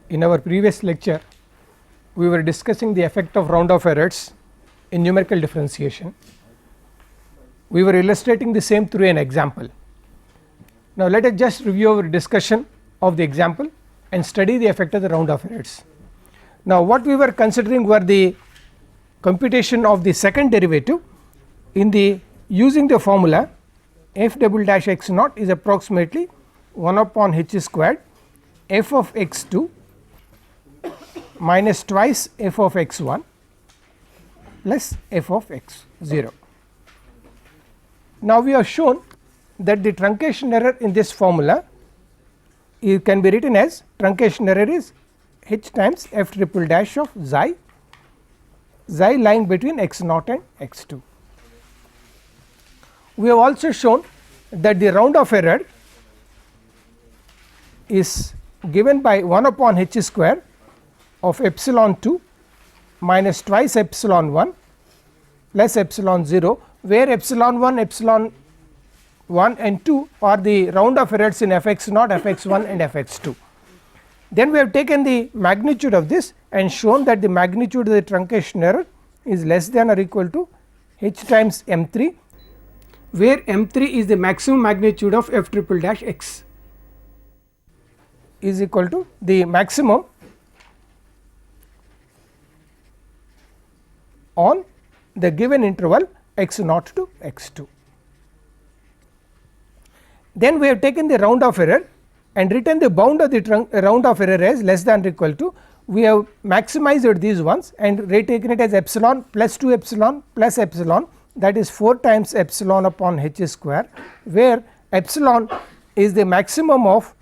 In our previous lecture, we were discussing the effect of round off errors in numerical differentiation. We were illustrating the same through an example. Now, let us just review our discussion of the example and study the effect of the round off errors. Now, what we were considering were the computation of the second derivative in the using the formula f double dash x naught is approximately 1 upon h squared f of x 2 minus twice f of x 1 plus f of x 0. Now, we have shown that the truncation error in this formula can be written as truncation error is h times f triple dash of xi lying between x naught and x 2. We have also shown that the round off error is given by 1 upon h square of epsilon 2 minus twice epsilon 1 plus epsilon 0, where epsilon 1, epsilon 1 and 2 are the round off errors in f x naught, f x 1 and f x 2. Then we have taken the magnitude of this and shown that the magnitude of the truncation error is less than or equal to h times m 3, where m 3 is the maximum magnitude of f triple dash x is equal to the maximum on the given interval x naught to x 2. Then we have taken the round off error and written the bound of the round off error as less than or equal to, we have maximized these ones and taken it as epsilon plus 2 epsilon plus epsilon, that is 4 times epsilon upon h square, where epsilon is the maximum of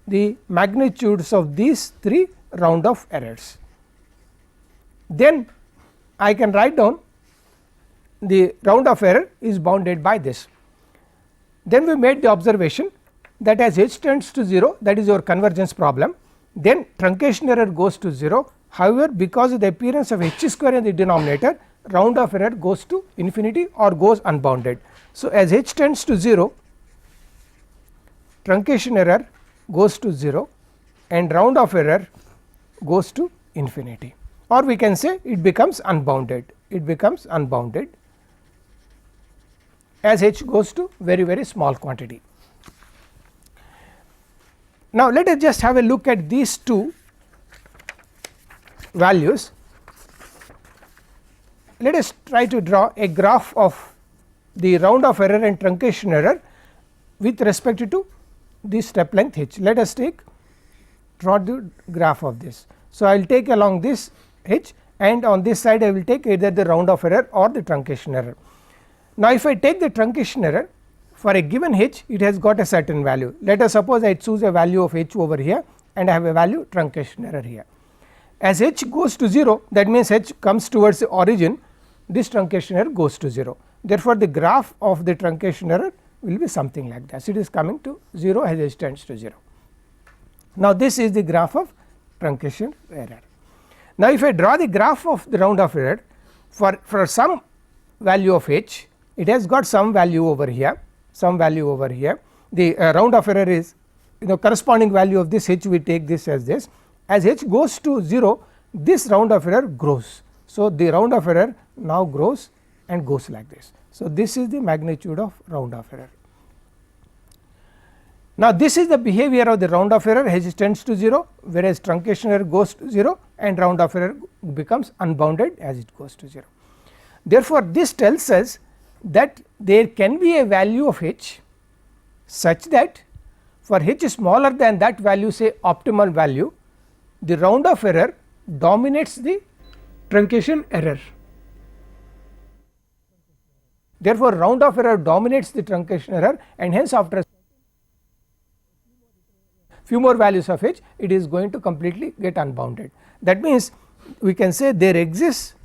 the magnitudes of these 3 round off errors. Then I can write down the round off error is bounded by this. Then we made the observation that as h tends to 0, that is your convergence problem, then truncation error goes to 0. However, because of the appearance of h square in the denominator, round off error goes to infinity or goes unbounded. So, as h tends to 0, truncation error goes to 0 and round off error goes to infinity, or we can say it becomes unbounded, as h goes to very small quantity. Now, let us just have a look at these two values. Let us try to draw a graph of the round off error and truncation error with respect to the step length h. Let us draw the graph of this. So, I will take along this h, and on this side I will take either the round off error or the truncation error. Now, if I take the truncation error for a given h, it has got a certain value. Let us suppose I choose a value of h over here and I have a value truncation error here. As h goes to 0, that means h comes towards the origin, this truncation error goes to 0. Therefore, the graph of the truncation error will be something like that. It is coming to 0 as h tends to 0. Now, this is the graph of truncation error. Now, if I draw the graph of the round off error for some value of h, it has got some value over here, the round off error is corresponding value of this h, we take this as this. As h goes to 0, this round off error grows. So, the round off error now grows and goes like this. So, this is the magnitude of round off error. Now, this is the behavior of the round off error, h tends to 0, whereas truncation error goes to 0 and round off error becomes unbounded as it goes to 0. Therefore, this tells us that there can be a value of h such that for h smaller than that value, say optimal value, the round off error dominates the truncation error. Therefore, round off error dominates the truncation error, and hence after few more values of h, it is going to completely get unbounded. That means, we can say there exists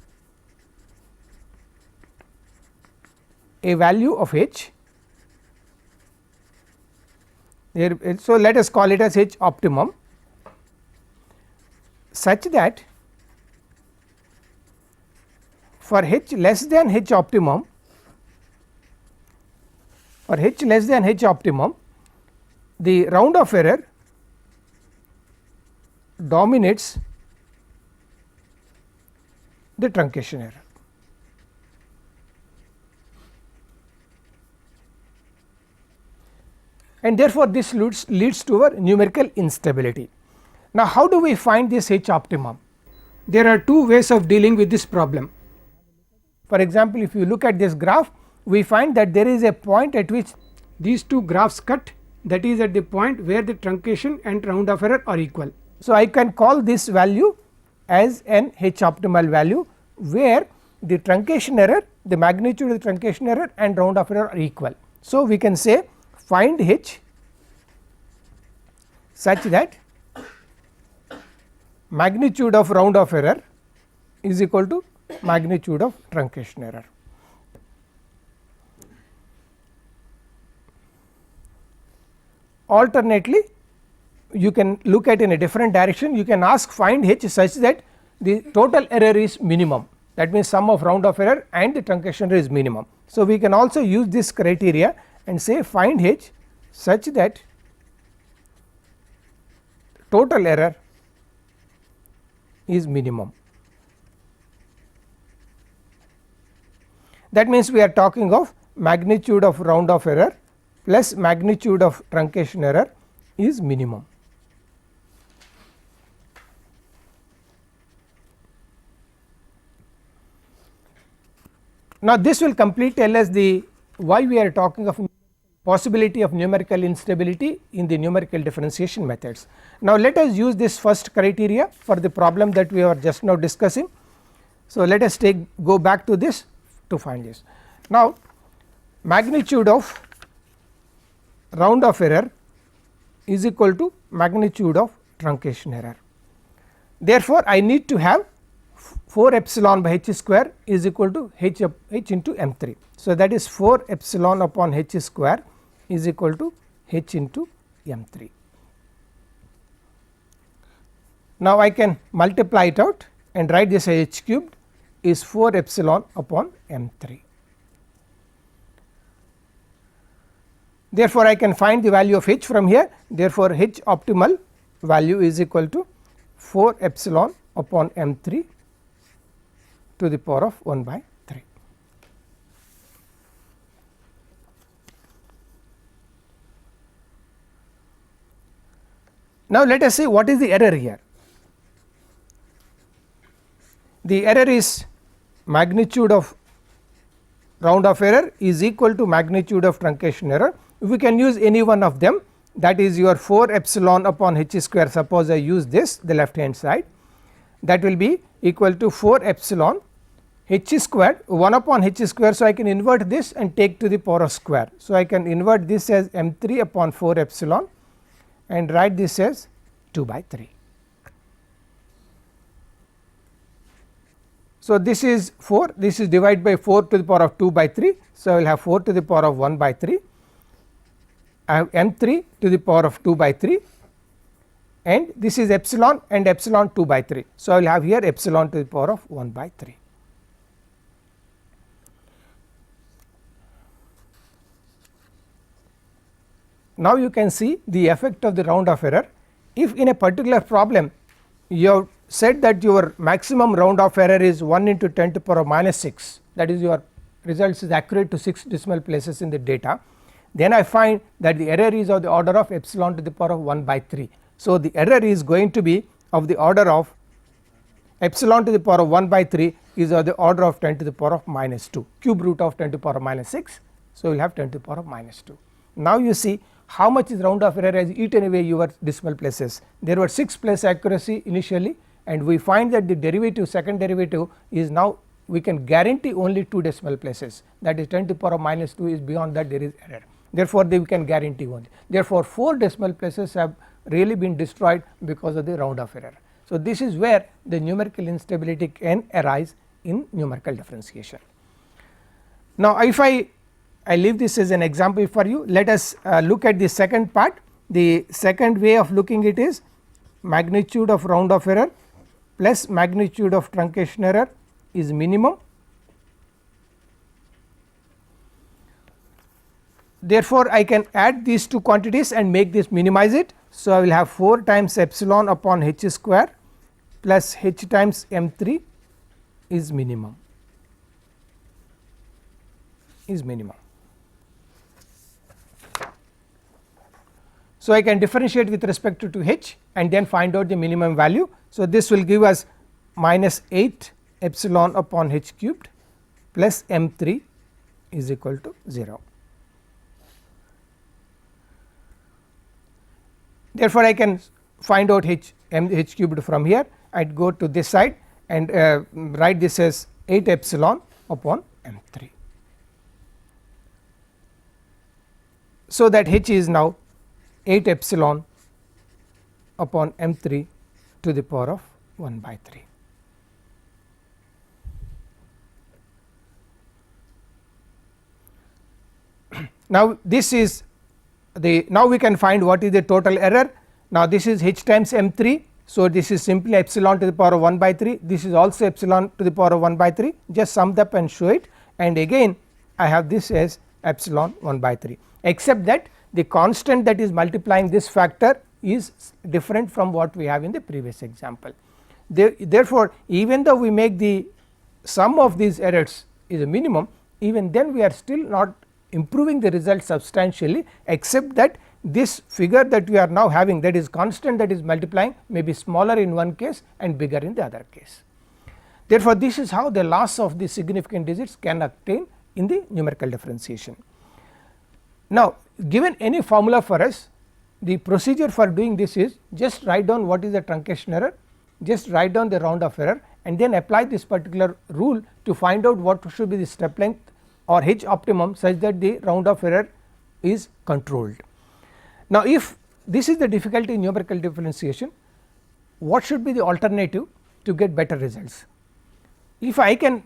a value of h here. So, let us call it as h optimum such that for h less than h optimum, the round off error dominates the truncation error. And therefore, this leads to a numerical instability. Now, how do we find this H optimum? There are two ways of dealing with this problem. For example, if you look at this graph, we find that there is a point at which these two graphs cut, that is at the point where the truncation and round off error are equal. So, I can call this value as an H optimal value, where the truncation error, the magnitude of the truncation error and round off error are equal. So, we can say find H such that magnitude of round off error is equal to magnitude of truncation error. Alternately, you can look at in a different direction, you can ask find H such that the total error is minimum, that means sum of round off error and the truncation error is minimum. So, we can also use this criteria and say find H such that total error is minimum. That means, we are talking of magnitude of round off error plus magnitude of truncation error is minimum. Now, this will complete tell us the why we are talking of possibility of numerical instability in the numerical differentiation methods. Now, let us use this first criteria for the problem that we are just now discussing. So, let us go back to this to find this. Now, magnitude of round off error is equal to magnitude of truncation error. Therefore, I need to have 4 epsilon by h square is equal to h into m3. So, that is 4 epsilon upon h square is equal to h into m3. Now, I can multiply it out and write this as h cubed is 4 epsilon upon m3. Therefore, I can find the value of h from here. Therefore, h optimal value is equal to 4 epsilon upon m3 to the power of 1 by 3. Now, let us see what is the error here. The error is magnitude of round off error is equal to magnitude of truncation error. If we can use any one of them, that is your 4 epsilon upon h square, suppose I use this the left hand side, that will be equal to 4 epsilon h squared 1 upon h square. So, I can invert this and take to the power of square. So, I can invert this as m3 upon 4 epsilon and write this as 2 by 3. So, this is 4, this is divided by 4 to the power of 2 by 3. So, I will have 4 to the power of 1 by 3. I have m3 to the power of 2 by 3 and this is epsilon and epsilon 2 by 3. So, I will have here epsilon to the power of 1 by 3. Now, you can see the effect of the round off error. If in a particular problem you have said that your maximum round off error is 1 into 10 to the power of minus 6, that is your results is accurate to 6 decimal places in the data, then I find that the error is of the order of epsilon to the power of 1 by 3. So, the error is going to be of the order of epsilon to the power of 1 by 3 is of the order of 10 to the power of minus 2, cube root of 10 to the power of minus 6. So, we will have 10 to the power of minus 2. Now, you see how much is round off error has eaten away your decimal places. There were 6 place accuracy initially, and we find that the derivative, second derivative is now we can guarantee only 2 decimal places, that is 10 to the power of minus 2 is beyond that there is error. Therefore, we can guarantee only. Therefore, 4 decimal places have really been destroyed because of the round off error. So, this is where the numerical instability can arise in numerical differentiation. Now, if I leave this as an example for you, let us look at the second part. The second way of looking it is magnitude of round off error plus magnitude of truncation error is minimum. Therefore, I can add these two quantities and make this minimize it. So, I will have 4 times epsilon upon h square plus h times m 3 is minimum. So, I can differentiate with respect to h and then find out the minimum value. So, this will give us minus 8 epsilon upon h cubed plus m 3 is equal to 0. Therefore, I can find out h cubed from here. I would go to this side and write this as 8 epsilon upon m 3. So, that h is now 8 epsilon upon m 3 to the power of 1 by 3. Now, this is the now we can find what is the total error. Now, this is h times m 3. So, this is simply epsilon to the power of 1 by 3, this is also epsilon to the power of 1 by 3, just sum up and show it, and again I have this as epsilon 1 by 3, except that the constant that is multiplying this factor is different from what we have in the previous example. Therefore, even though we make the sum of these errors is a minimum, even then we are still not improving the result substantially, except that this figure that we are now having, that is constant that is multiplying, may be smaller in one case and bigger in the other case. Therefore, this is how the loss of the significant digits can obtain in the numerical differentiation. Now, given any formula for us, the procedure for doing this is just write down what is the truncation error, just write down the round off error and then apply this particular rule to find out what should be the step length or h optimum such that the round off error is controlled. Now, if this is the difficulty in numerical differentiation, what should be the alternative to get better results? If I can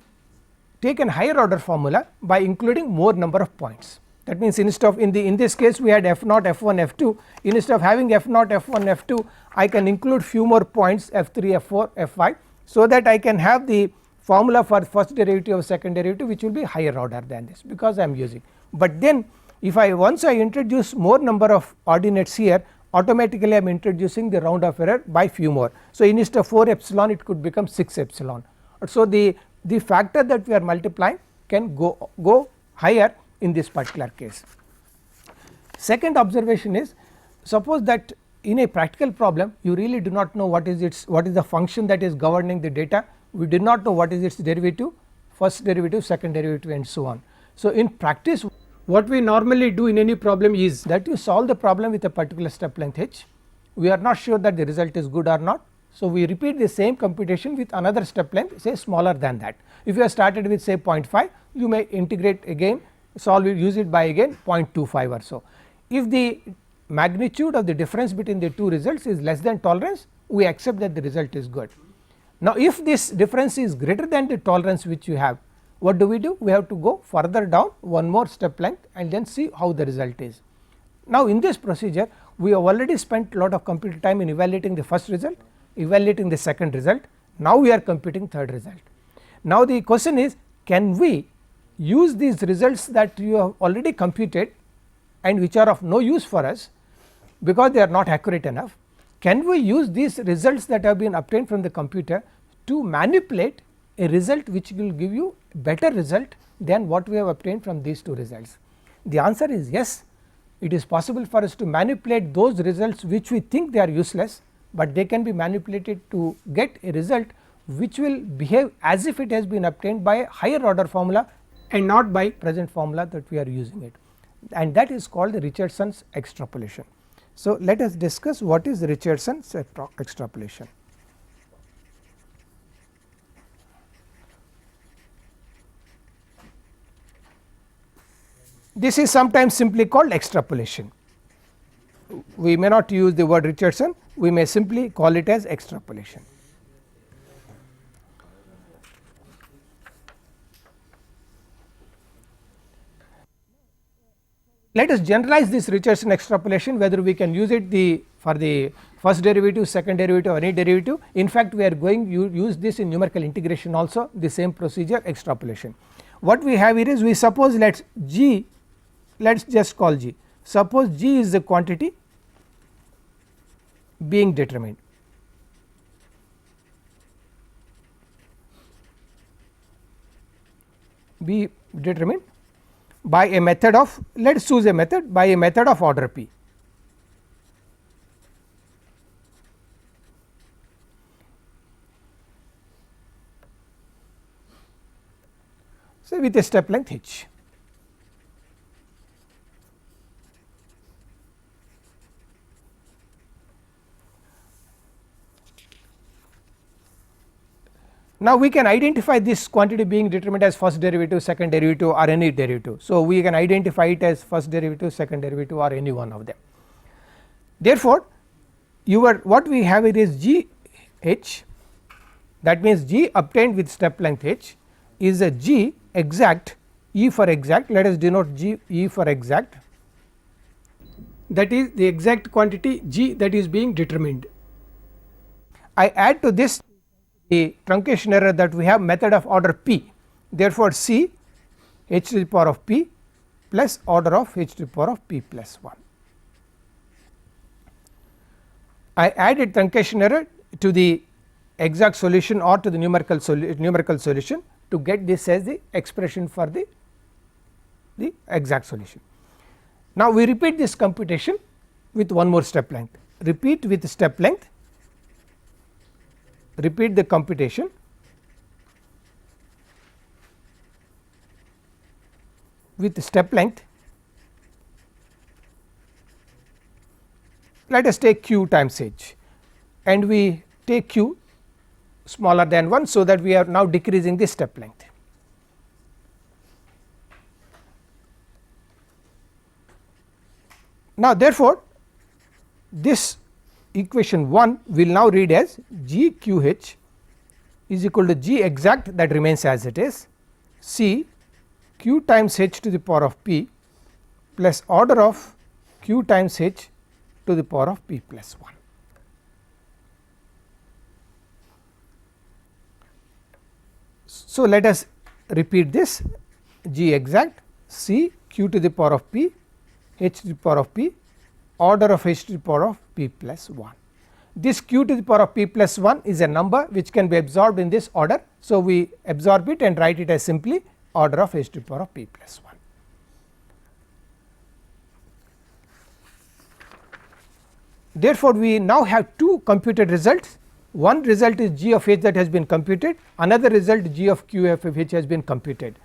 take a higher order formula by including more number of points, that means instead of in this case we had f naught, f1, f2, instead of having f naught, f1, f2, I can include few more points f3, f4, f5, so that I can have the formula for first derivative or second derivative which will be higher order than this, because I am using. But then if I once I introduce more number of ordinates here, automatically I am introducing the round off error by few more. So, instead of 4 epsilon it could become 6 epsilon. So, the factor that we are multiplying can go higher in this particular case. Second observation is, suppose that in a practical problem you really do not know what is the function that is governing the data, we did not know what is its derivative, first derivative, second derivative and so on. So, in practice what we normally do in any problem is that you solve the problem with a particular step length h, we are not sure that the result is good or not. So, we repeat the same computation with another step length say smaller than that. If you have started with say 0.5, you may integrate again, solve it, use it by again 0.25 or so. If the magnitude of the difference between the two results is less than tolerance, we accept that the result is good. Now, if this difference is greater than the tolerance which you have, what do? We have to go further down one more step length and then see how the result is. Now, in this procedure we have already spent a lot of computer time in evaluating the first result, evaluating the second result, now we are computing third result. Now, the question is, can we use these results that you have already computed and which are of no use for us because they are not accurate enough, can we use these results that have been obtained from the computer to manipulate a result which will give you better result than what we have obtained from these two results? The answer is yes, it is possible for us to manipulate those results which we think they are useless, but they can be manipulated to get a result which will behave as if it has been obtained by a higher order formula and not by present formula that we are using it, and that is called the Richardson's extrapolation. So, let us discuss what is Richardson's extrapolation. This is sometimes simply called extrapolation. We may not use the word Richardson, we may simply call it as extrapolation. Let us generalize this Richardson extrapolation, whether we can use it for the first derivative, second derivative or any derivative. In fact, we are going to use this in numerical integration also, the same procedure, extrapolation. What we have here is, we suppose let us just call G, suppose G is the quantity being determined. Be determined by a method of, let us choose a method by a method of order p. So, with a step length h. Now, we can identify this quantity being determined as first derivative, second derivative or any derivative. So, we can identify it as first derivative, second derivative or any one of them. Therefore, what we have it is g h, that means g obtained with step length h is a g exact, E for exact, let us denote g E for exact, that is the exact quantity g that is being determined. I add to this the truncation error that we have method of order p, therefore, C h to the power of p plus order of h to the power of p plus 1. I added truncation error to the exact solution or to the numerical solution to get this as the expression for the exact solution. Now, we repeat this computation with one more step length, repeat with step length, repeat the computation, with step length, let us take q times h and we take q smaller than 1. So, that we are now decreasing the step length. Now, therefore, this equation 1 will now read as g q h is equal to g exact, that remains as it is, C q times h to the power of p plus order of q times h to the power of p plus 1. So, let us repeat this g exact C q to the power of p h to the power of p order of h to the power of p plus 1. This q to the power of p plus 1 is a number which can be absorbed in this order. So, we absorb it and write it as simply order of h to the power of p plus 1. Therefore, we now have two computed results. One result is g of h that has been computed, another result g of q f of h has been computed.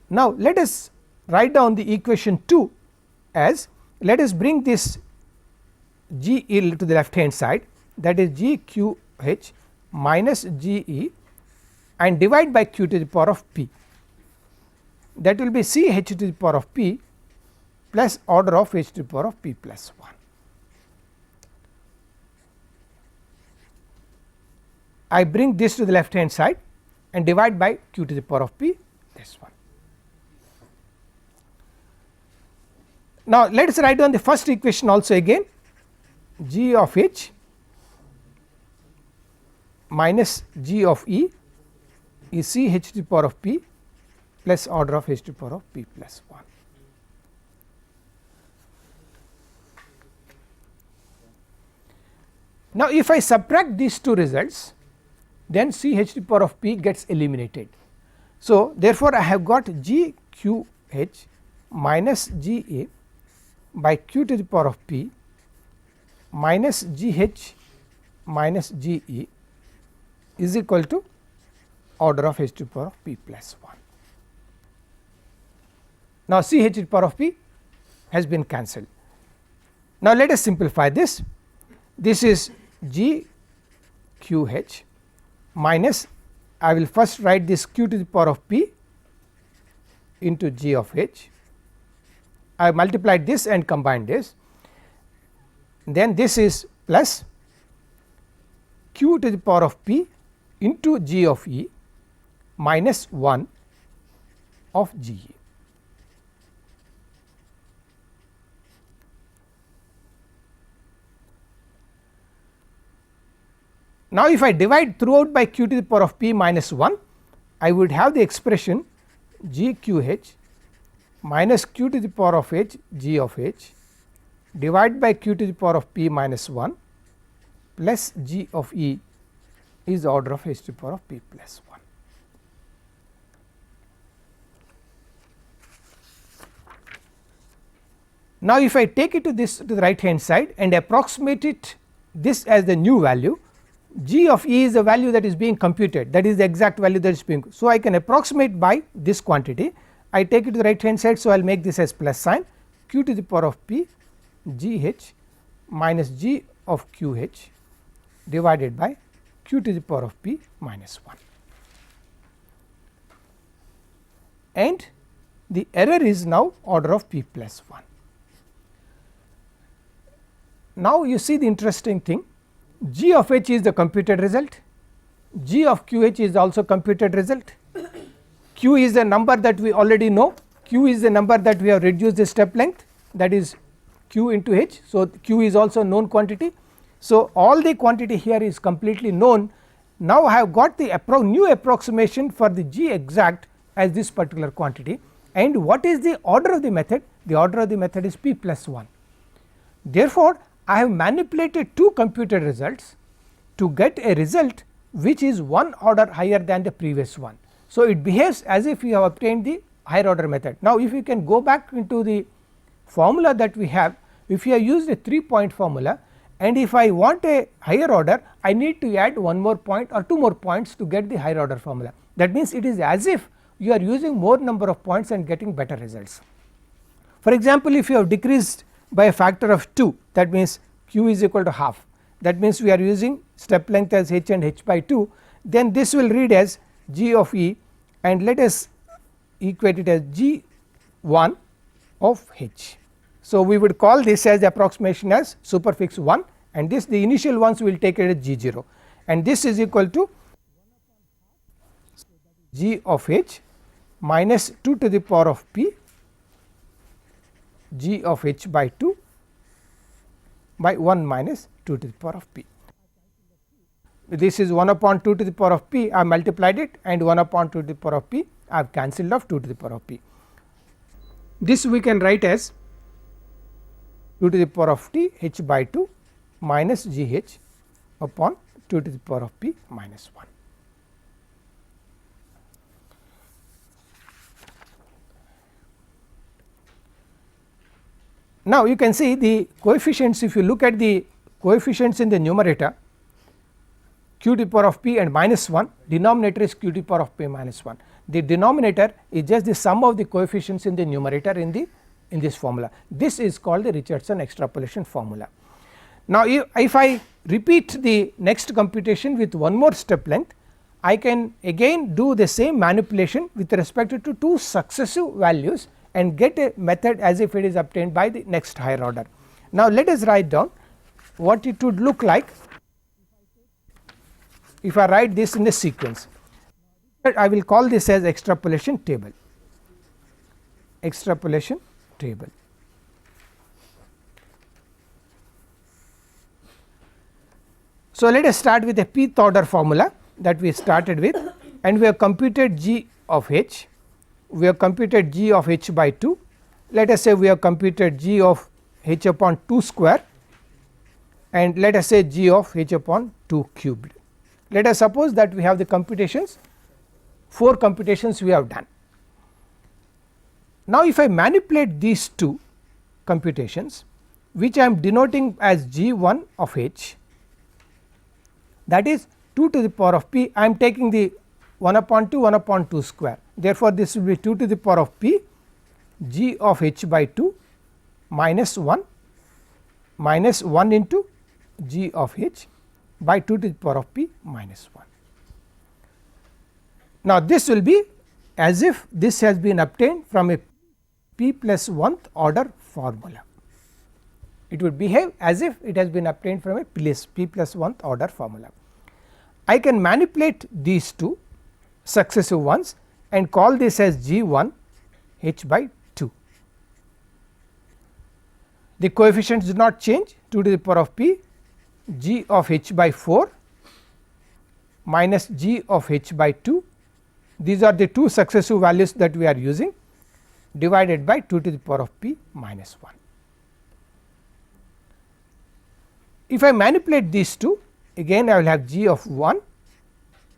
Now, let us write down the equation 2 as, let us bring this g e to the left hand side, that is g q h minus g e and divide by q to the power of p, that will be c h to the power of p plus order of h to the power of p plus 1. I bring this to the left hand side and divide by q to the power of p, this one. Now, let us write down the first equation also again, g of h minus g of e is c h to the power of p plus order of h to the power of p plus 1. Now, if I subtract these two results, then c h to the power of p gets eliminated. So, therefore, I have got g q h minus g a by q to the power of p minus g h minus g e is equal to order of h to the power of p plus 1. Now, c h to the power of p has been cancelled. Now, let us simplify this. This is g q h minus, I will first write this q to the power of p into g of h. I multiplied this and combined this, then this is plus q to the power of p into g of e minus 1 of g e. Now, if I divide throughout by q to the power of p minus 1, I would have the expression g q h minus q to the power of h g of h divided by q to the power of p minus 1 plus g of E is order of h to the power of p plus 1. Now, if I take it to this to the right hand side and approximate it this as the new value, g of E is the value that is being computed, that is the exact value that is being. So, I can approximate by this quantity, I take it to the right hand side. So, I will make this as plus sign q to the power of p g h minus g of q h divided by q to the power of p minus 1, and the error is now order of p plus 1. Now, you see the interesting thing, g of h is the computed result, g of q h is also computed result, q is the number that we already know, q is the number that we have reduced the step length, that is q into h. So, q is also known quantity. So, all the quantity here is completely known. Now, I have got the new approximation for the g exact as this particular quantity, and what is the order of the method? The order of the method is p plus 1. Therefore, I have manipulated two computed results to get a result which is one order higher than the previous one. So, it behaves as if you have obtained the higher order method. Now, if you can go back into the formula that we have, if you have used a 3-point formula, and if I want a higher order, I need to add one more point or two more points to get the higher order formula. That means, it is as if you are using more number of points and getting better results. For example, if you have decreased by a factor of 2, that means q is equal to half, that means we are using step length as h and h by 2, then this will read as g of E, and let us equate it as g 1 of h. So, we would call this as the approximation as superfix 1, and this the initial ones will take it as g 0, and this is equal to g of h minus 2 to the power of p g of h by 2 by 1 minus 2 to the power of p. This is 1 upon 2 to the power of p, I have multiplied it, and 1 upon 2 to the power of p, I have cancelled off 2 to the power of p. This we can write as 2 to the power of t h by 2 minus g h upon 2 to the power of p minus 1. Now, you can see the coefficients, if you look at the coefficients in the numerator, q to the power of p and minus 1, denominator is q to the power of p minus 1. The denominator is just the sum of the coefficients in the numerator in this formula. This is called the Richardson extrapolation formula. Now, if I repeat the next computation with one more step length, I can again do the same manipulation with respect to two successive values and get a method as if it is obtained by the next higher order. Now, let us write down what it would look like if I write this in a sequence. I will call this as extrapolation table. Extrapolation table. So, let us start with a pth order formula that we started with, and we have computed g of h, we have computed g of h by 2, let us say we have computed g of h upon 2 square, and let us say g of h upon 2 cubed. Let us suppose that we have the computations, 4 computations we have done. Now, if I manipulate these two computations, which I am denoting as g 1 of h, that is 2 to the power of p, I am taking the 1 upon 2 square. Therefore, this will be 2 to the power of p g of h by 2 minus 1 into g of h by 2 to the power of p minus 1. Now, this will be as if this has been obtained from a p plus 1th order formula. It would behave as if it has been obtained from a p plus 1th order formula. I can manipulate these two successive ones and call this as g 1 h by 2. The coefficients do not change, 2 to the power of p g of h by 4 minus g of h by 2, these are the two successive values that we are using, divided by 2 to the power of p minus 1. if I manipulate these two, again I will have g of 1,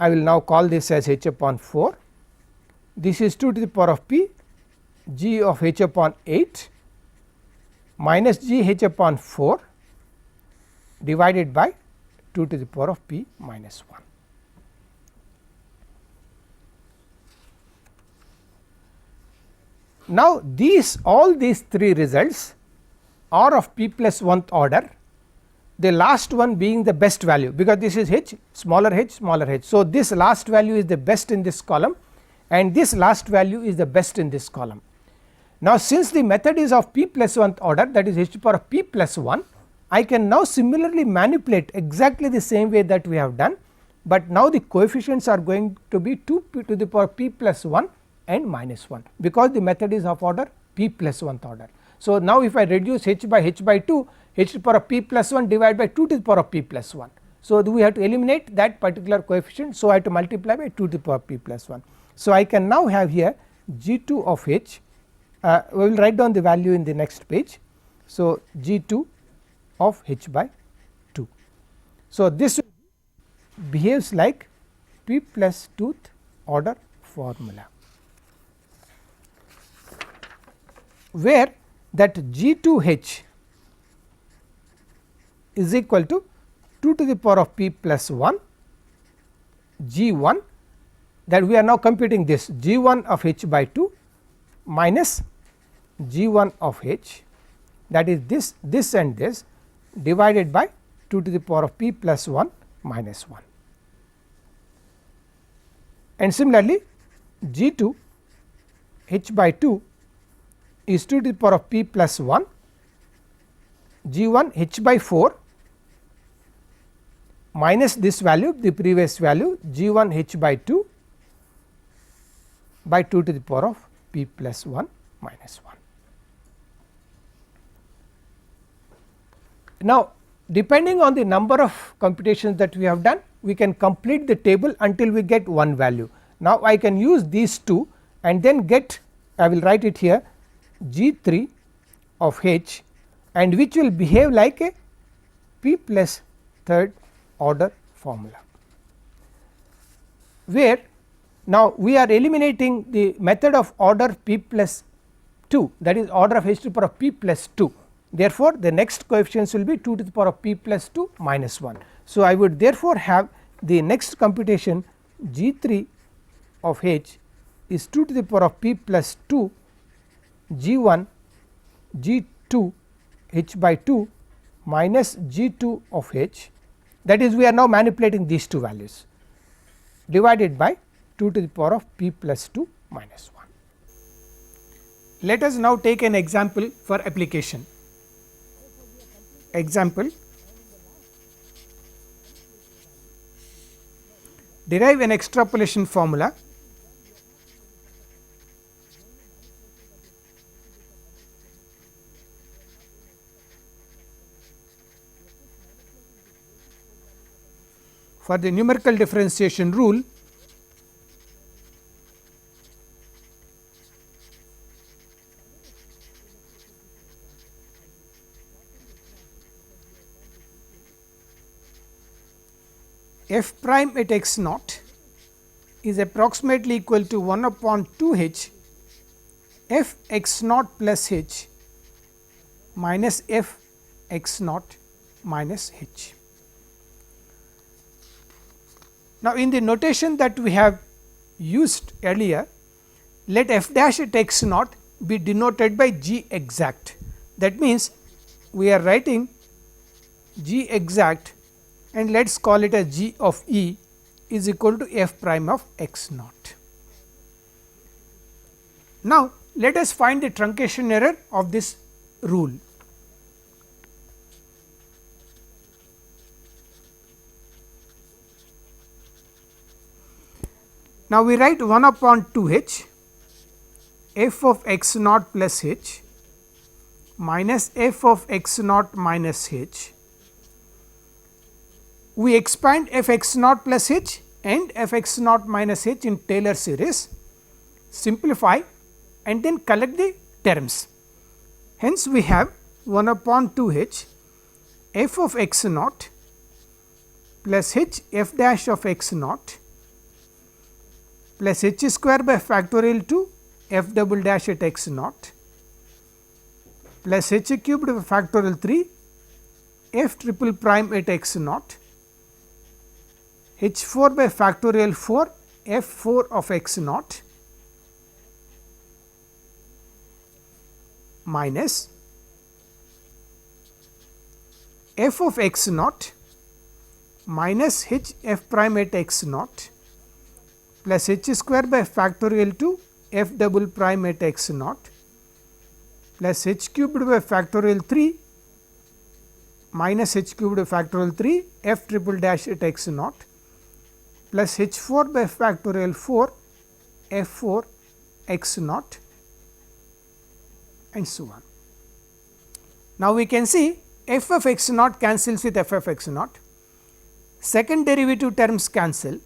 I will now call this as h upon 4, this is 2 to the power of p g of h upon 8 minus g h upon 4 divided by 2 to the power of p minus 1. Now, all these three results are of p plus 1th order, the last one being the best value, because this is h smaller h smaller h. So, this last value is the best in this column and this last value is the best in this column. Now, since the method is of p plus 1th order, that is h to the power of p plus 1, I can now similarly manipulate exactly the same way that we have done, but now the coefficients are going to be 2 to the power p plus 1 and minus 1, because the method is of order p plus 1th order. So, now if I reduce h by 2, h to the power of p plus 1 divided by 2 to the power of p plus 1. So, we have to eliminate that particular coefficient. So, I have to multiply by 2 to the power of p plus 1. So, I can now have here g 2 of h, we will write down the value in the next page. So, g 2 of h by 2. So, this behaves like p plus 2th order formula, where that g 2 h is equal to 2 to the power of p plus 1 g 1, that we are now computing this g 1 of h by 2 minus g 1 of h, that is this and this, divided by 2 to the power of p plus 1 minus 1. And similarly, g 2 h by 2 is 2 to the power of p plus 1 g 1 h by 4 minus this value, the previous value g 1 h by 2 by 2 to the power of p plus 1 minus 1. Now, depending on the number of computations that we have done, we can complete the table until we get one value. Now, I can use these two and then get, I will write it here, g 3 of h, and which will behave like a p plus 3rd order formula, where now we are eliminating the method of order p plus 2, that is order of h to the power of p plus 2. Therefore, the next coefficients will be 2 to the power of p plus 2 minus 1. So, I would therefore have the next computation g 3 of h is 2 to the power of p plus 2 g 1 g 2 h by 2 minus g 2 of h, that is we are now manipulating these two values, divided by 2 to the power of p plus 2 minus 1. Let us now take an example for application. Example: derive an extrapolation formula for the numerical differentiation rule f prime at x naught is approximately equal to 1 upon 2 h f x naught plus h minus f x naught minus h. Now, in the notation that we have used earlier, let f dash at x naught be denoted by g exact. That means, we are writing g exact and let us call it as g of e is equal to f prime of x naught. Now, let us find the truncation error of this rule. Now, we write 1 upon 2 h f of x naught plus h minus f of x naught minus h. We expand f x naught plus h and f x naught minus h in Taylor series, simplify and then collect the terms. Hence, we have 1 upon 2 h f of x naught plus h f dash of x naught plus h square by factorial to f double dash at x naught plus h cubed by factorial 3 f triple prime at x naught h 4 by factorial 4 f 4 of x naught minus f of x naught minus h f prime at x naught plus h square by factorial to f double prime at x naught plus h cubed by factorial 3 minus h cubed by factorial 3 f triple dash at x naught plus h 4 by factorial 4 f 4 x naught and so on. Now, we can see f of x naught cancels with f of x naught, second derivative terms cancel,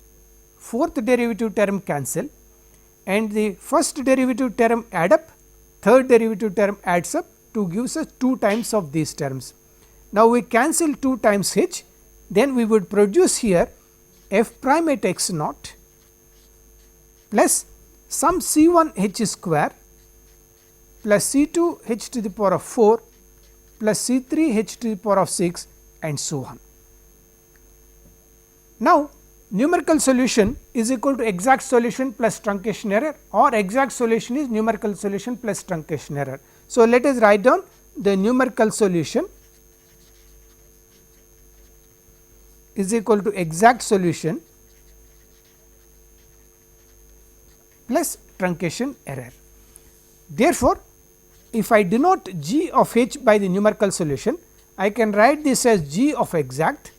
fourth derivative term cancel and the first derivative term add up, third derivative term adds up to gives us 2 times of these terms. Now, we cancel 2 times h, then we would produce here f prime at x naught plus some c 1 h square plus c 2 h to the power of 4 plus c 3 h to the power of 6 and so on. Now, numerical solution is equal to exact solution plus truncation error, or exact solution is numerical solution plus truncation error. So, let us write down the numerical solution is equal to exact solution plus truncation error. Therefore, if I denote g of h by the numerical solution, I can write this as g of exact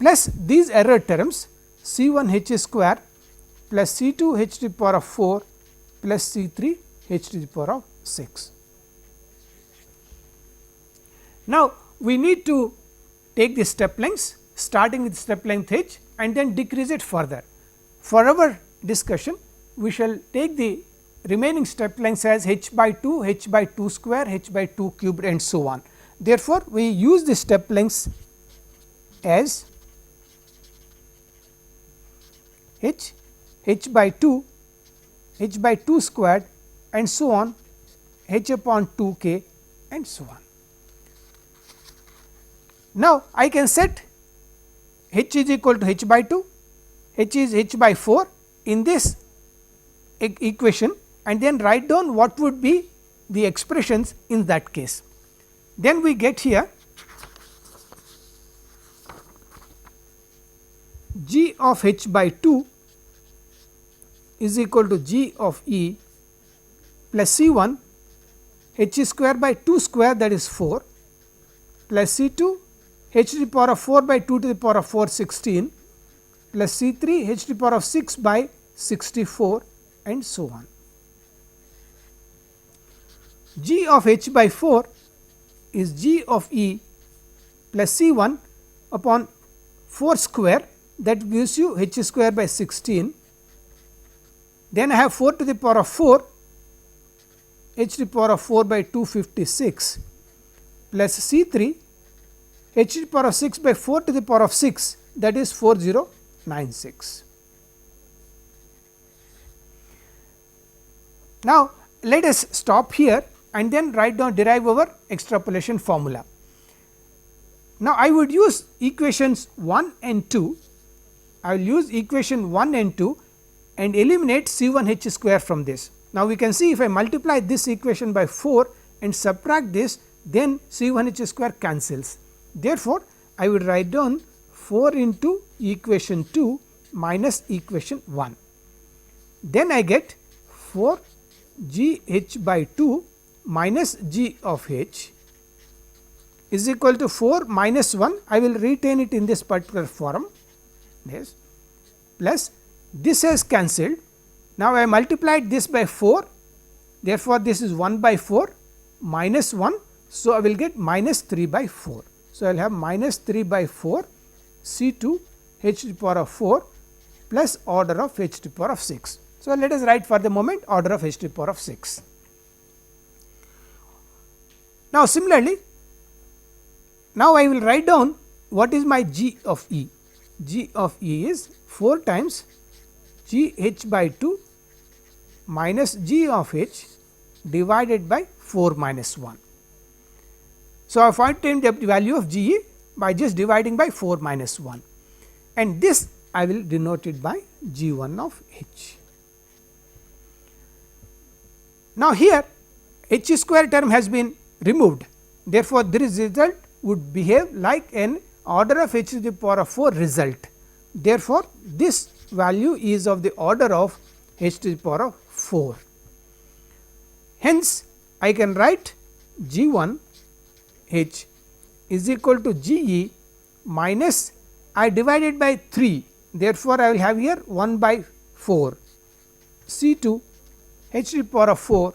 plus these error terms c 1 h square plus c 2 h to the power of 4 plus c 3 h to the power of 6. Now, we need to take the step lengths starting with step length h and then decrease it further. For our discussion, we shall take the remaining step lengths as h by 2, h by 2 square, h by 2 cubed and so on. Therefore, we use the step lengths as h, h by 2, h by 2 squared and so on, h upon 2 k and so on. Now, I can set h is equal to h by 2, h is h by 4 in this equation and then write down what would be the expressions in that case. Then we get here g of h by 2 is equal to g of e plus c 1 h square by 2 square, that is 4 plus c 2 h to the power of 4 by 2 to the power of 4 16 plus c 3 h to the power of 6 by 64 and so on. G of h by 4 is g of e plus c 1 upon 4 square, that gives you h square by 16. Then I have 4 to the power of 4 h to the power of 4 by 256 plus c 3 h to the power of 6 by 4 to the power of 6, that is 4096. Now, let us stop here and then write down, derive our extrapolation formula. Now, I would use equations 1 and 2, I will use equation 1 and 2 and eliminate c 1 h square from this. Now, we can see if I multiply this equation by 4 and subtract this, then c 1 h square cancels. Therefore, I would write down 4 into equation 2 minus equation 1. Then I get 4 g h by 2 minus g of h is equal to 4 minus 1, I will retain it in this particular form, yes, plus this has cancelled. Now, I multiplied this by 4, therefore, this is 1 by 4 minus 1. So, I will get minus 3 by 4. So, I will have minus 3 by 4 c 2 h to the power of 4 plus order of h to the power of 6. So, let us write for the moment order of h to the power of 6. Now, similarly, Now, I will write down what is my g of E. G of E is 4 times g h by 2 minus g of h divided by 4 minus 1. So, I find the value of g E by just dividing by 4 minus 1, and this I will denote it by g 1 of h. Now, here h square term has been removed, therefore, this result would behave like an order of h to the power of 4 result. Therefore, this value is of the order of h to the power of 4. Hence, I can write g 1 h is equal to g E minus I divided by 3. Therefore, I will have here 1 by 4 C 2 h to the power of 4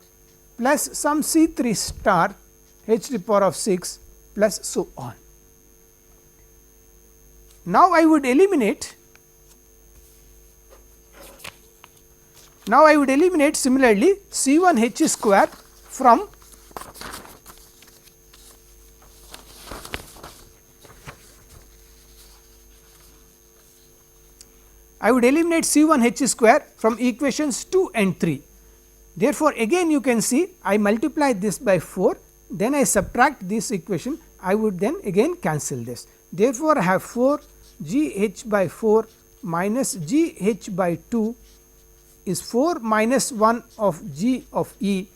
plus some C 3 star h to the power of 6 plus so on. Now, I would eliminate similarly C 1 h square from C 1 h square from equations 2 and 3. Therefore, again you can see I multiply this by 4, then I subtract this equation, I would then again cancel this. Therefore, I have 4 g h by 4 minus g h by 2 is 4 minus 1 of g of E.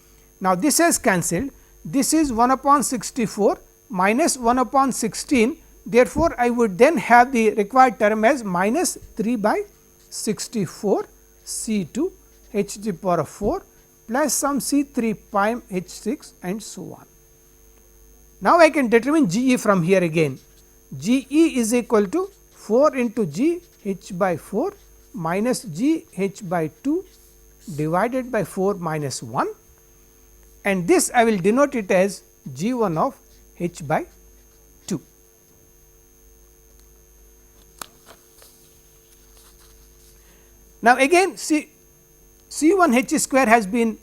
Now, this has cancelled, this is 1 upon 64 minus 1 upon 16. Therefore, I would then have the required term as minus 3 by 64 C 2 h to the power of 4 plus some C 3 prime h 6 and so on. Now, I can determine G E from here again. G E is equal to 4 into G h by 4 minus G h by 2 divided by 4 minus 1, and this I will denote it as G 1 of h by 2. Now, again C 1 h square has been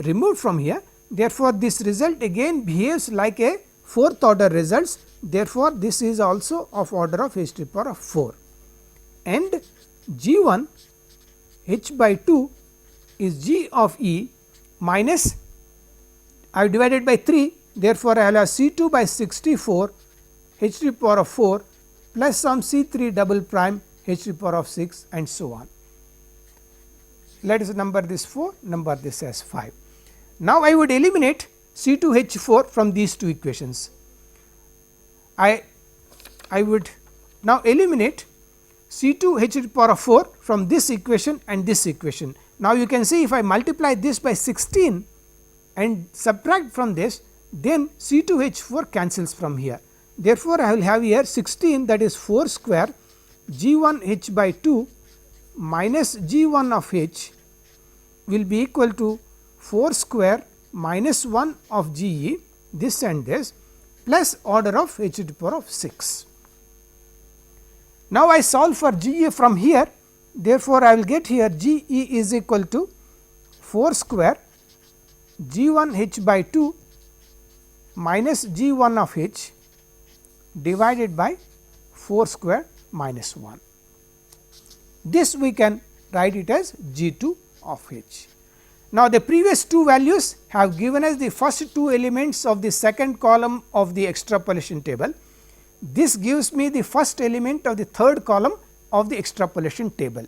removed from here. Therefore, this result again behaves like a 4th order results. Therefore, this is also of order of h to the power of 4, and G 1 h by 2 is G of E minus I have divided by 3. Therefore, I will have C 2 by 64 h to the power of 4 plus some C 3 double prime h to the power of 6 and so on. Let us number this 4, number this as 5. Now, I would eliminate C 2 h 4 from these two equations. I would now eliminate C 2 h to the power of 4 from this equation and this equation. Now, you can see if I multiply this by 16 and subtract from this, then C 2 h 4 cancels from here. Therefore, I will have here 16, that is 4 square G 1 h by 2 minus G 1 of h will be equal to 4 square minus 1 of G E, this and this, plus order of h to the power of 6. Now, I solve for G E from here. Therefore, I will get here G E is equal to 4 square G 1 h by 2 minus G 1 of h divided by 4 square minus 1. This we can write it as G 2 of h. Now, the previous two values have given us the first two elements of the second column of the extrapolation table. This gives me the first element of the third column of the extrapolation table.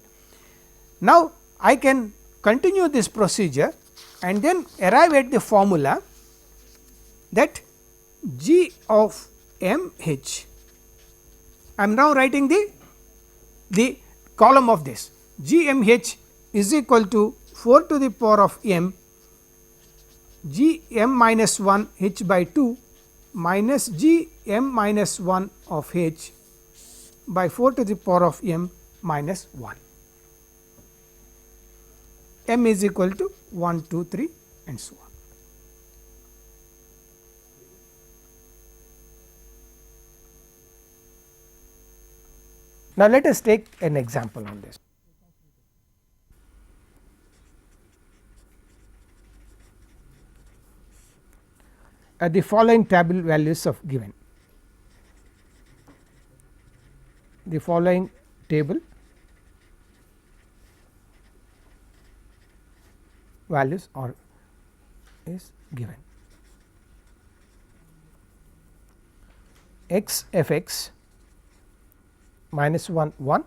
Now, I can continue this procedure and then arrive at the formula that G of m h. I am now writing the column of this G m h is equal to 4 to the power of m G m minus 1 h by 2 minus G m minus 1 of h by 4 to the power of m minus 1. M is equal to 1, 2, 3 and so on. Now, let us take an example on this. The following table values of given. the following table values are is given. X f x minus 1 1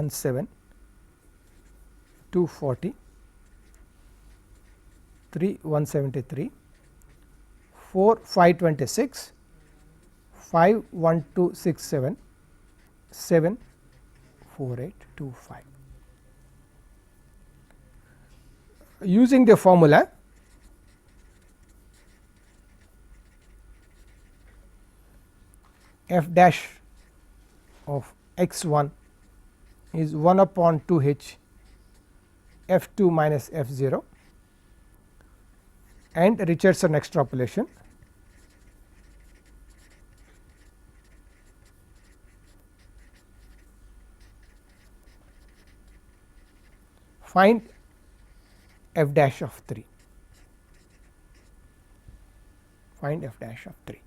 17 240 3 173 4 526 5 1267 7 4825. Using the formula, f dash of x 1 is 1 upon 2 h f 2 minus f 0 and Richardson extrapolation. Find f dash of 3, find f dash of 3.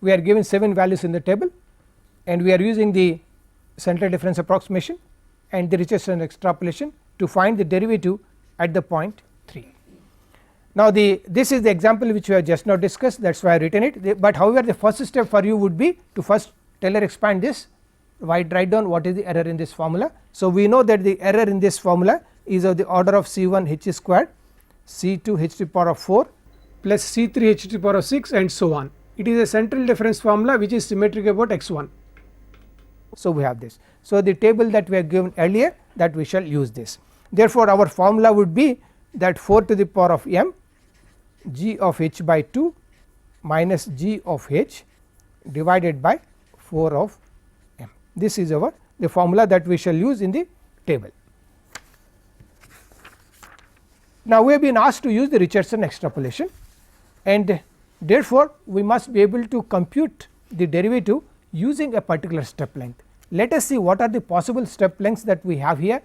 We are given 7 values in the table and we are using the central difference approximation and the Richardson extrapolation to find the derivative at the point 3. Now, this is the example which we have just now discussed, that is why I written it, but however the first step for you would be to first Taylor expand this, write down what is the error in this formula. So, we know that the error in this formula is of the order of C 1 h squared, C 2 h to the power of 4 plus C 3 h to the power of 6 and so on. It is a central difference formula which is symmetric about x 1. So, we have this. So, the table that we have given earlier, that we shall use this. Therefore, our formula would be that 4 to the power of m g of h by 2 minus g of h divided by 4 of m. This is our the formula that we shall use in the table. Now, we have been asked to use the Richardson extrapolation and therefore, we must be able to compute the derivative using a particular step length. Let us see what are the possible step lengths that we have here.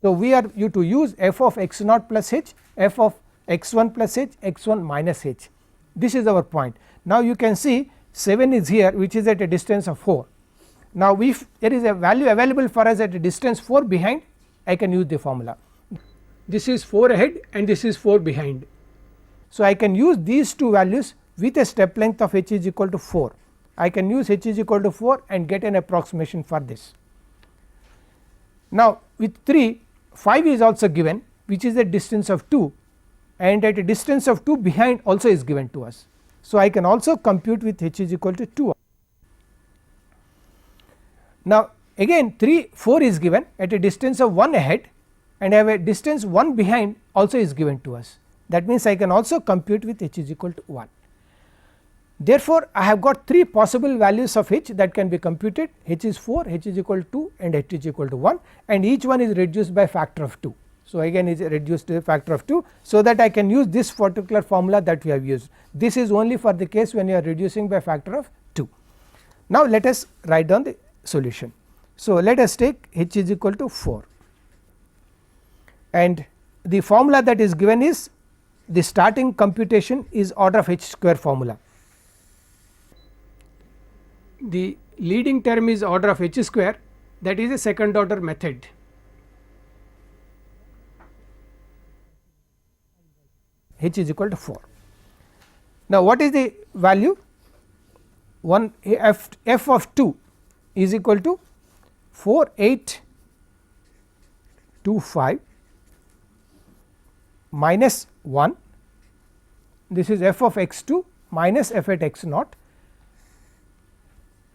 So, we are to use f of x naught plus h, f of x 1 plus h, x 1 minus h. This is our point. Now, you can see 7 is here, which is at a distance of 4. Now, if there is a value available for us at a distance 4 behind, I can use the formula. This is 4 ahead and this is 4 behind. So, I can use these two values with a step length of h is equal to 4. I can use h is equal to 4 and get an approximation for this. Now, with 3, 5 is also given, which is a distance of 2, and at a distance of 2 behind also is given to us. So, I can also compute with h is equal to 2. Now, again 4 is given at a distance of 1 ahead and I have a distance 1 behind also is given to us. That means, I can also compute with h is equal to 1. Therefore, I have got 3 possible values of h that can be computed, h is 4, h is equal to 2 and h is equal to 1, and each one is reduced by factor of 2. So, again is reduced to a factor of 2, so that I can use this particular formula that we have used. This is only for the case when you are reducing by factor of 2. Now, let us write down the solution. So, let us take h is equal to 4 and the formula that is given is the starting computation is order of h square formula. The leading term is order of h square, that is a second order method. H is equal to 4. Now, what is the value? F of 2 is equal to 4825 minus 1, this is f of x 2 minus f at x naught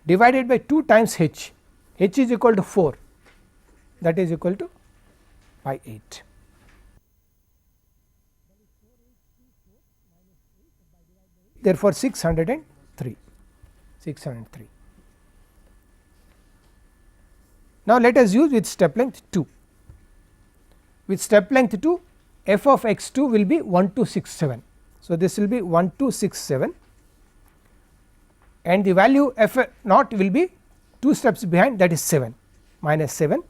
divided by 2 times h, h is equal to 4, that is equal to by 8. Therefore, 603. Now, let us use with step length 2. With step length 2, f of x 2 will be 1267. So, this will be 1267 and the value f naught will be 2 steps behind, that is 7 minus 7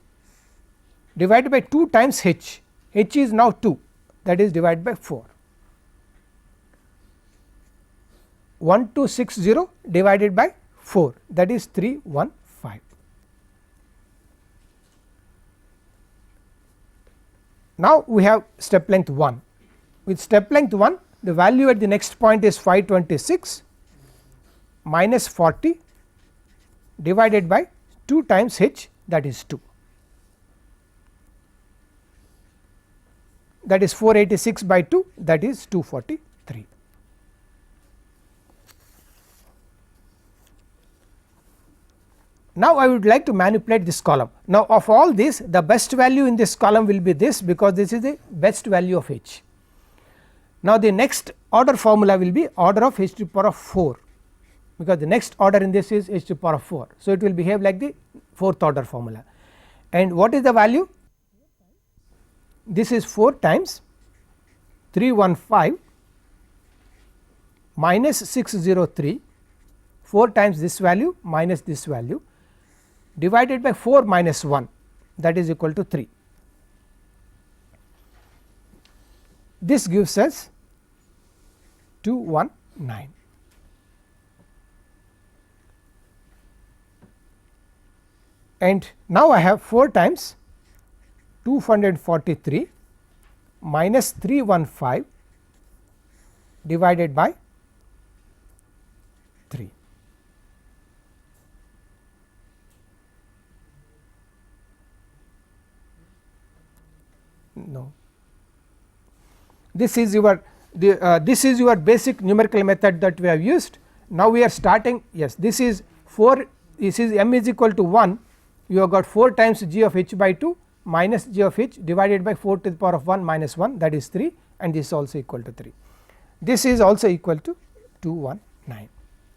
divided by 2 times h, h is now 2, that is divided by 4. 1260 divided by 4, that is 315. Now we have step length 1. With step length 1, the value at the next point is 526 minus 40 divided by 2 times h, that is 2, that is 486 by 2, that is 243. Now I would like to manipulate this column. Now of all this, the best value in this column will be this, because this is the best value of h. Now the next order formula will be order of h to the power of 4, because the next order in this is h to the power of 4. So it will behave like the 4th order formula. And what is the value? This is 4 times 315 minus 603, 4 times this value minus this value, divided by 4 minus 1, that is equal to 3. This gives us 219. And now I have 4 times 243 minus 315 divided by 3. No, this is your this is your basic numerical method that we have used. Now we are starting, yes, this is 4, this is m is equal to 1, you have got 4 times g of h by 2 minus g of h divided by 4 to the power of 1 minus 1, that is 3, and this is also equal to 3. This is also equal to 219.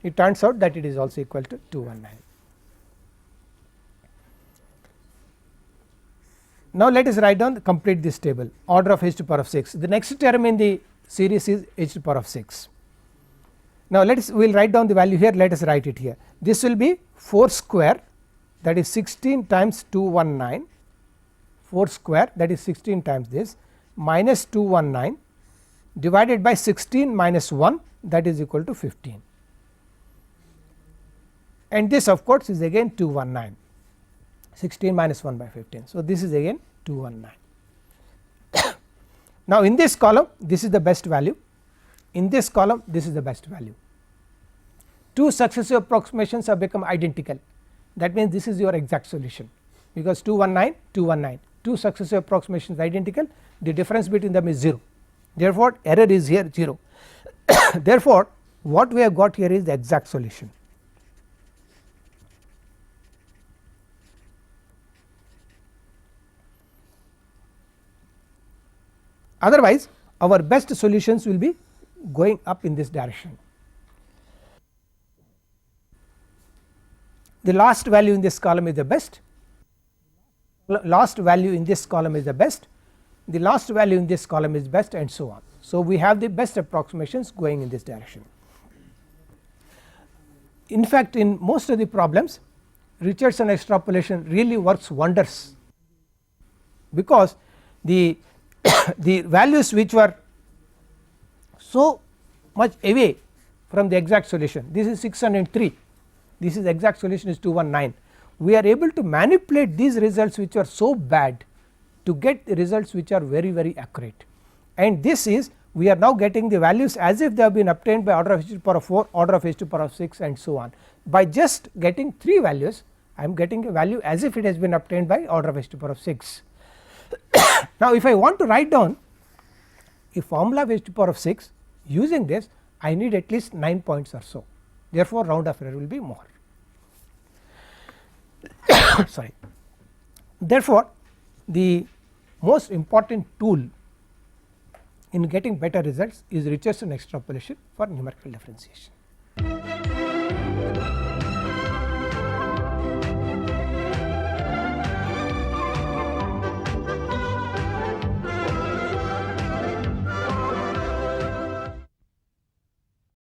It turns out that it is also equal to 219. Now let us write down, complete this table, order of h to the power of 6. The next term in the series is h to the power of 6. Now let us, we will write down the value here, let us write it here. This will be 4 square, that is 16 times 219, 4 square, that is 16 times this, minus 219 divided by 16 minus 1, that is equal to 15, and this of course is again 219, 16 minus 1 by 15. So this is again 219. Now in this column this is the best value, in this column this is the best value. 2 successive approximations have become identical, that means this is your exact solution, because 219 219, 2 successive approximations identical, the difference between them is 0, therefore error is here 0. Therefore what we have got here is the exact solution. Otherwise our best solutions will be going up in this direction. The last value in this column is the best, last value in this column is the best, the last value in this column is best, and so on. So we have the best approximations going in this direction. In fact in most of the problems Richardson extrapolation really works wonders, because the the values which were so much away from the exact solution, this is 603, this is exact solution is 219, we are able to manipulate these results which are so bad to get the results which are very very accurate, and this is, we are now getting the values as if they have been obtained by order of h to the power of 4, order of h to the power of 6, and so on. By just getting 3 values I am getting a value as if it has been obtained by order of h to the power of 6. Now if I want to write down a formula of h to the power of 6 using this, I need at least 9 points or so, therefore round of error will be more. Sorry. Therefore the most important tool in getting better results is Richardson extrapolation for numerical differentiation.